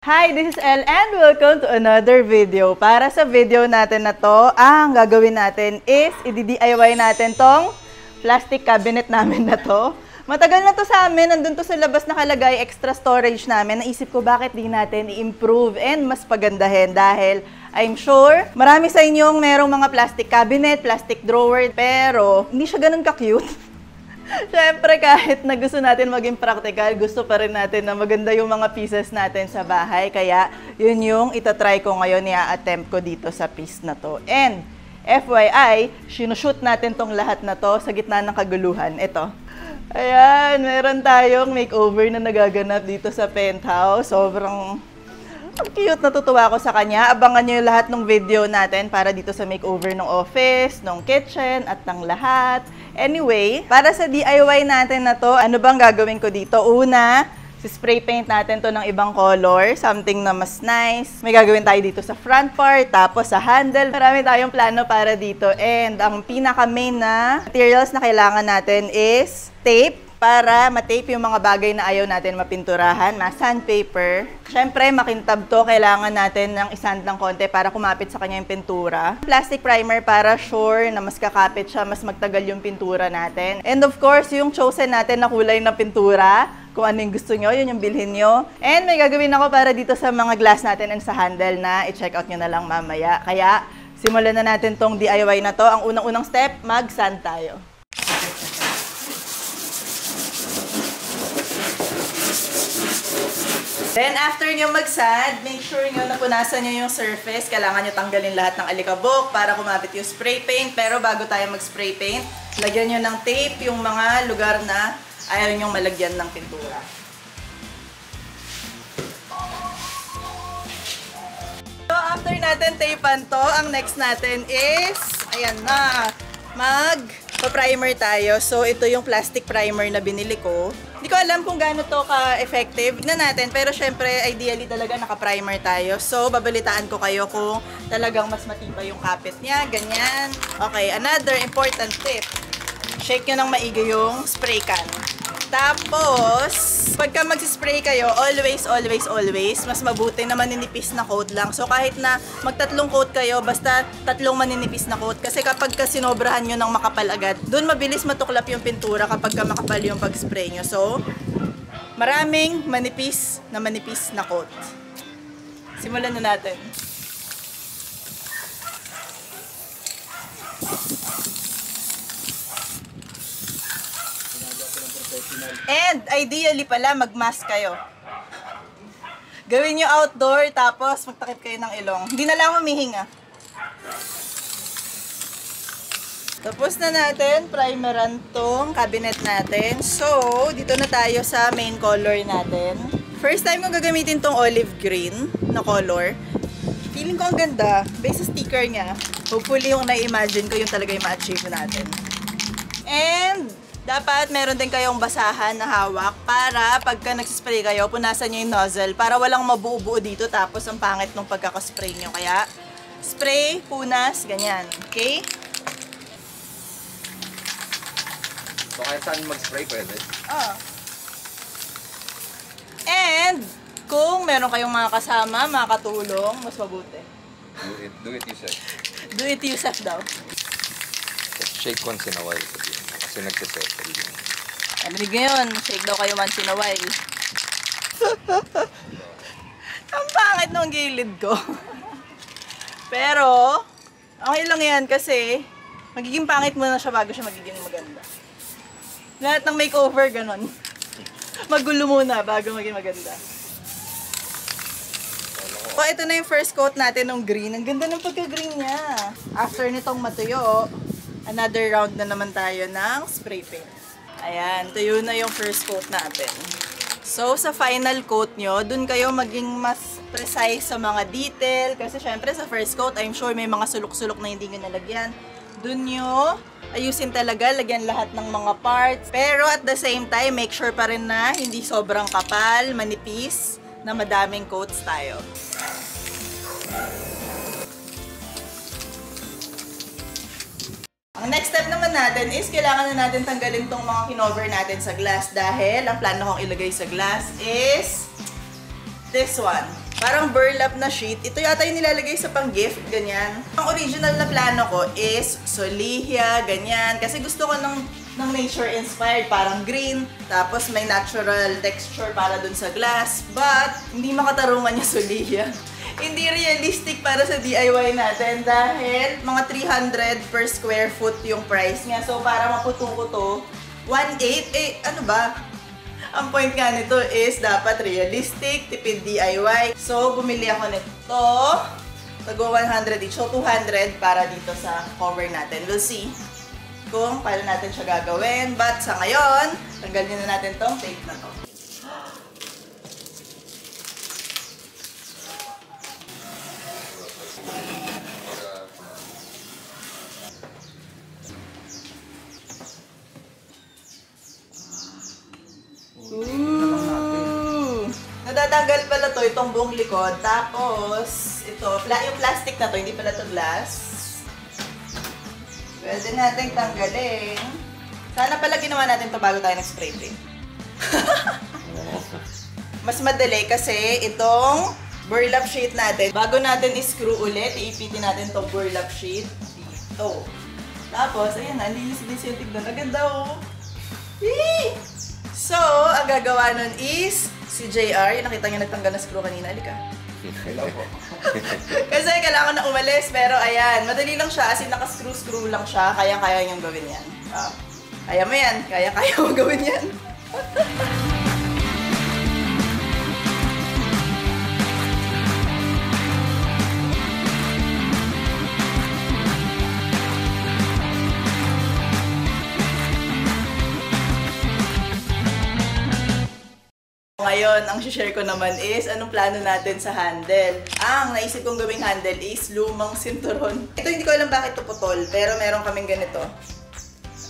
Hi, this is Elle and welcome to another video. Para sa video natin na to, ang gagawin natin is i-DIY natin tong plastic cabinet namin na to. Matagal na to sa amin, nandun to sa labas nakalagay, extra storage namin. Naisip ko bakit di natin i-improve and mas pagandahin dahil I'm sure marami sa inyong merong mga plastic cabinet, plastic drawer, pero hindi siya ganun ka-cute. Siyempre, kahit na gusto natin maging practical, gusto pa rin natin na maganda yung mga pieces natin sa bahay. Kaya, yun yung itatry ko ngayon, i-attempt ko dito sa piece na to. And, FYI, sinushoot natin tong lahat na to sa gitna ng kaguluhan. Ito. Ayan, meron tayong makeover na nagaganap dito sa penthouse. Sobrang cute, natutuwa ako sa kanya. Abangan nyo yung lahat ng video natin para dito sa makeover ng office, ng kitchen, at ng lahat. Anyway, para sa DIY natin na to, ano bang gagawin ko dito? Una, spray paint natin to ng ibang color, something na mas nice. May gagawin tayo dito sa front part, tapos sa handle. Marami tayong plano para dito. And ang pinaka-main na materials na kailangan natin is tape, para matape yung mga bagay na ayaw natin mapinturahan, sandpaper. Siyempre, makintab to, kailangan natin ng isand ng konti para kumapit sa kanya yung pintura. Plastic primer para sure na mas kakapit siya, mas magtagal yung pintura natin. And of course, yung chosen natin na kulay ng pintura, kung ano yung gusto nyo, yun yung bilhin nyo. And may gagawin ako para dito sa mga glass natin and sa handle na i-check out nyo na lang mamaya. Kaya, simulan na natin tong DIY na to. Ang unang-unang step, mag-sand tayo. Then, after nyo mag-sand, make sure nyo na punasan nyo yung surface. Kailangan nyo tanggalin lahat ng alikabok para kumapit yung spray paint. Pero bago tayo mag-spray paint, lagyan nyo ng tape yung mga lugar na ayaw nyo malagyan ng pintura. So, after natin tapean to, ang next natin is, ayan na, mag-primer tayo. So, ito yung plastic primer na binili ko. Hindi ko alam kung gaano to ka-effective na natin, pero syempre, ideally talaga naka-primer tayo. So, babalitaan ko kayo kung talagang mas matibay yung kapit niya, ganyan. Okay, another important tip. Shake nyo ng maigi yung spray can. Tapos, pagka mag-spray kayo, always, mas mabuti na maninipis na coat lang. So, kahit na magtatlong coat kayo, basta tatlong maninipis na coat. Kasi kapag sinobrahan nyo ng makapal agad, dun mabilis matuklap yung pintura kapag makapal yung pag-spray nyo. So, maraming manipis na coat. Simulan na natin. And ideally pala, mag-mask kayo. Gawin nyo outdoor, tapos magtakip kayo ng ilong. Hindi na lang humihinga. Tapos na natin, primeran tong cabinet natin. So, dito na tayo sa main color natin. First time kong gagamitin tong olive green na color. Feeling ko ang ganda, based sa sticker niya. Hopefully yung na-imagine ko yung talaga yung ma-achieve natin. And dapat meron din kayong basahan na hawak para pagka nagsispray kayo, punasan nyo yung nozzle para walang mabuo-buo dito tapos ang pangit nung pagkakaspray nyo. Kaya, spray, punas, ganyan. Okay? So, kahit saan mag-spray pwede? Oo. And, kung meron kayong mga kasama, mga katulong, mas mabuti. Do it yourself. Do it yourself daw. Shake once in a while. Kasi nagsisettle yun. Narinig nyo yun, shake daw kayo once in a while. Ang pangit nung gilid ko. Pero, okay lang yan kasi magiging pangit muna siya bago siya magiging maganda. Lahat ng makeover, ganon. Magulo muna bago maging maganda. So, ito na yung first coat natin ng green. Ang ganda ng pagka-green niya. After nitong matuyo, another round na naman tayo ng spray paint. Ayan, tuyo na yung first coat natin. So, sa final coat nyo, dun kayo maging mas precise sa mga detail. Kasi syempre sa first coat, I'm sure may mga sulok-sulok na hindi nyo nalagyan. Dun nyo ayusin talaga, lagyan lahat ng mga parts. Pero at the same time, make sure pa rin na hindi sobrang kapal, manipis, na madaming coats tayo. Ang next step naman natin is kailangan na natin tanggalin tong mga kinover natin sa glass dahil ang plano kong ilagay sa glass is this one. parang burlap na sheet. Ito yata yung nilalagay sa pang-gift, ganyan. Ang original na plano ko is solihya, ganyan. Kasi gusto ko ng nature-inspired, parang green. Tapos may natural texture para dun sa glass. But, hindi makatarungan yung solihya. Hindi realistic para sa DIY natin dahil mga 300 per square foot yung price niya. So, para maputo ko to, 1.8, ano ba? Ang point nga nito is dapat realistic, tipid DIY. So, bumili ako nito. Tago 100 each. So, 200 para dito sa cover natin. We'll see kung paano natin siya gagawin. But sa ngayon, tanggalin na natin tong tape na to. Natatanggal pala to, itong buong likod. Tapos, ito, yung plastic na to, hindi pala to glass. Pwede natin tanggalin. Sana pala ginawa natin to bago tayo nag-spray paint. Mas madali kasi itong burlap sheet natin. Bago natin i-screw ulit, iipitin natin itong burlap sheet dito. Tapos, ayan, linis-linis yung tignan. Aganda oh! Eee! So, ang gagawa nun is si JR, yung nakita niya nagtanggal na screw kanina. Halika. Hello po. Kasi kailangan na umalis, pero ayan, madali lang siya, as in naka-screw-screw lang siya, kaya-kaya niyang gawin yan. Kaya mo yan, kaya-kaya mo gawin yan. Ngayon, ang share ko naman is anong plano natin sa handle. Ang naisip kong gawing handle is lumang sinturon. Ito hindi ko alam bakit ito putol, pero meron kaming ganito.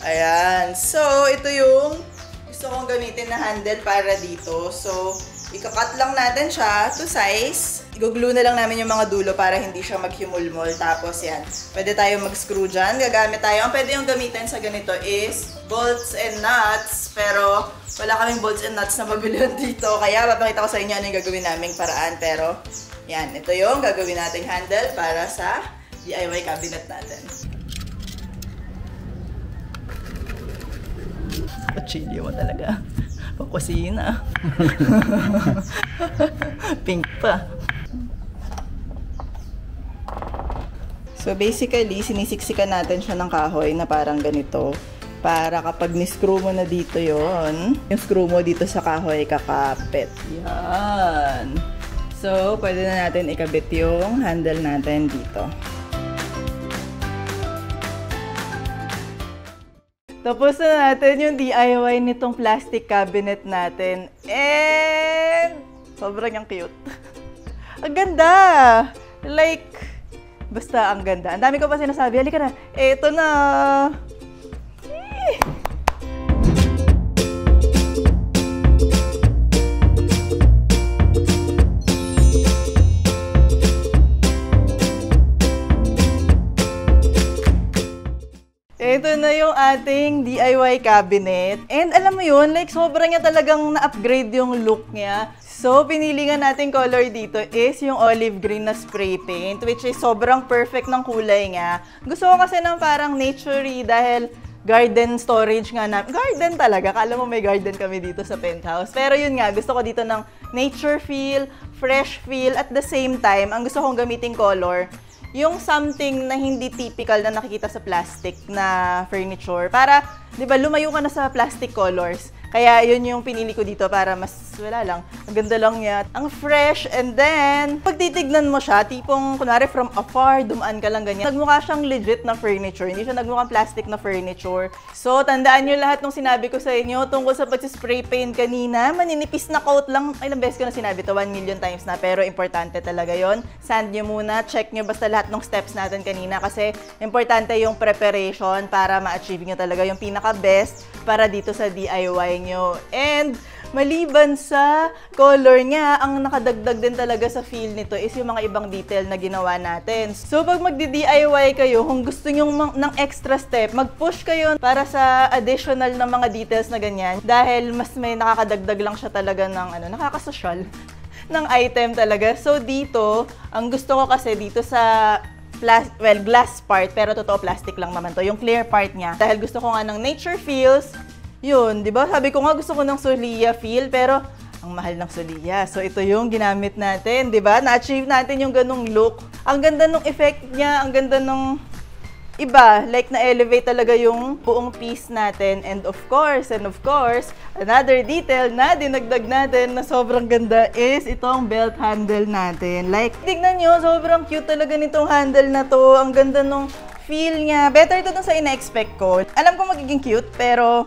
Ayan. So, ito yung gusto kong gamitin na handle para dito. So, ikakat lang natin siya to size. I-glue na lang namin yung mga dulo para hindi siya maghimulmol. Tapos yan, pwede tayo mag-screw dyan. Gagamit tayo. Ang pwede yung gamitin sa ganito is bolts and nuts. Pero wala kaming bolts and nuts na mabilihan dito. Kaya papakita ko sa inyo ano yung gagawin naming paraan. Pero yan, ito yung gagawin nating handle para sa DIY cabinet natin. Pachili mo talaga. Pakusina. Pink pa. So basically, sinisiksikan natin siya ng kahoy na parang ganito. Para kapag ni-screw mo na dito yon, yung screw mo dito sa kahoy kakapit. Yan. So, pwede na natin ikabit yung handle natin dito. Tapos na natin yung DIY nitong plastic cabinet natin. And sobrang yung cute. Ang ganda! Like, basta ang ganda. Ang dami ko pa sinasabi. Halika na. Eto na! Ito na yung ating DIY cabinet. And alam mo yun, like sobrang niya talagang na-upgrade yung look niya. So, pinili nga natin color dito is yung olive green na spray paint, which is sobrang perfect ng kulay niya. Gusto ko kasi ng parang naturey dahil garden storage nga na. Garden talaga. Kala mo may garden kami dito sa penthouse. Pero yun nga, gusto ko dito ng nature feel, fresh feel, at the same time, ang gusto kong gamiting color, yung something na hindi typical na nakikita sa plastic na furniture. Para, di ba, lumayo ka na sa plastic colors. Kaya yun yung pinili ko dito para mas wala lang. Ang ganda lang niya. Ang fresh. And then, pag titignan mo siya, tipong, kunwari from afar, dumaan ka lang ganyan. Nagmukha siyang legit na furniture. Hindi siya nagmukhang plastic na furniture. So, tandaan nyo lahat ng sinabi ko sa inyo tungkol sa pag-spray paint kanina. Maninipis na coat lang. Ilang beses ko na sinabi to, 1 million times na. Pero importante talaga yon. Sand nyo muna. Check nyo basta lahat ng steps natin kanina. Kasi importante yung preparation para ma-achieve nyo talaga yung pinaka-best para dito sa DIY nyo. And maliban sa color niya, ang nakadagdag din talaga sa feel nito is yung mga ibang detail na ginawa natin. So pag magdi-DIY kayo, kung gusto nyo ng extra step, mag-push kayo para sa additional na mga details na ganyan. Dahil mas may nakakadagdag lang siya talaga ng nakakasosyal. ng item talaga. So dito, ang gusto ko kasi dito sa glass part, pero totoo plastic lang naman to, yung clear part niya. Dahil gusto ko nga ng nature feels, yun, di ba? Sabi ko nga gusto ko ng Solia feel, pero ang mahal ng Solia. So ito yung ginamit natin, di ba? Na-achieve natin yung ganung look. Ang ganda ng effect niya, ang ganda ng iba, like na-elevate talaga yung buong piece natin. And of course, another detail na dinagdag natin na sobrang ganda is itong belt handle natin. Like, tignan nyo, sobrang cute talaga nitong handle na to. Ang ganda nung feel niya. Better ito dun sa ina-expect ko. Alam ko magiging cute, pero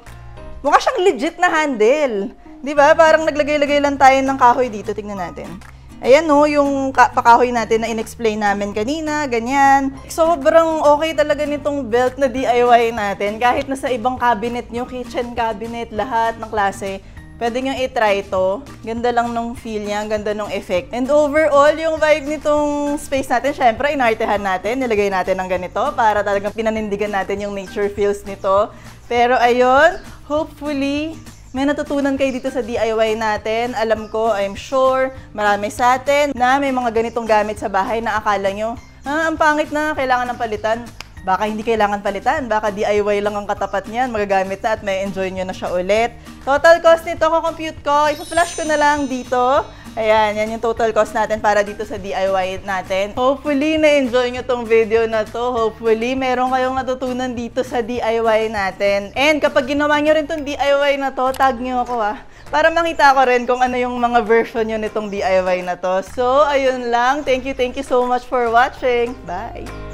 mukha siyang legit na handle. Di ba? Parang naglagay-lagay lang tayo ng kahoy dito. Tignan natin. Ayan no, yung pakahoy natin na in-explain namin kanina, ganyan. Sobrang okay talaga nitong belt na DIY natin. Kahit na sa ibang cabinet nyo, kitchen cabinet, lahat ng klase, pwede nyo i-try to. Ganda lang nung feel niya, ganda nung effect. And overall, yung vibe nitong space natin, syempre, inartehan natin, nilagay natin ng ganito para talagang pinanindigan natin yung nature feels nito. Pero ayun, hopefully, may natutunan kayo dito sa DIY natin. Alam ko, I'm sure, marami sa atin na may mga ganitong gamit sa bahay na akala nyo, ang pangit na, kailangan ng palitan. Baka hindi kailangan palitan, baka DIY lang ang katapat niyan, magagamit na at may enjoy nyo na siya ulit. Total cost nito, compute ko, ipa-flash ko na lang dito. Ayan, yan yung total cost natin para dito sa DIY natin. Hopefully, na-enjoy nyo tong video na to. Hopefully, meron kayong natutunan dito sa DIY natin. And kapag ginawa nyo rin tong DIY na to, tag nyo ako para makita ko rin kung ano yung mga version nyo nitong DIY na to. So, ayun lang. Thank you so much for watching. Bye!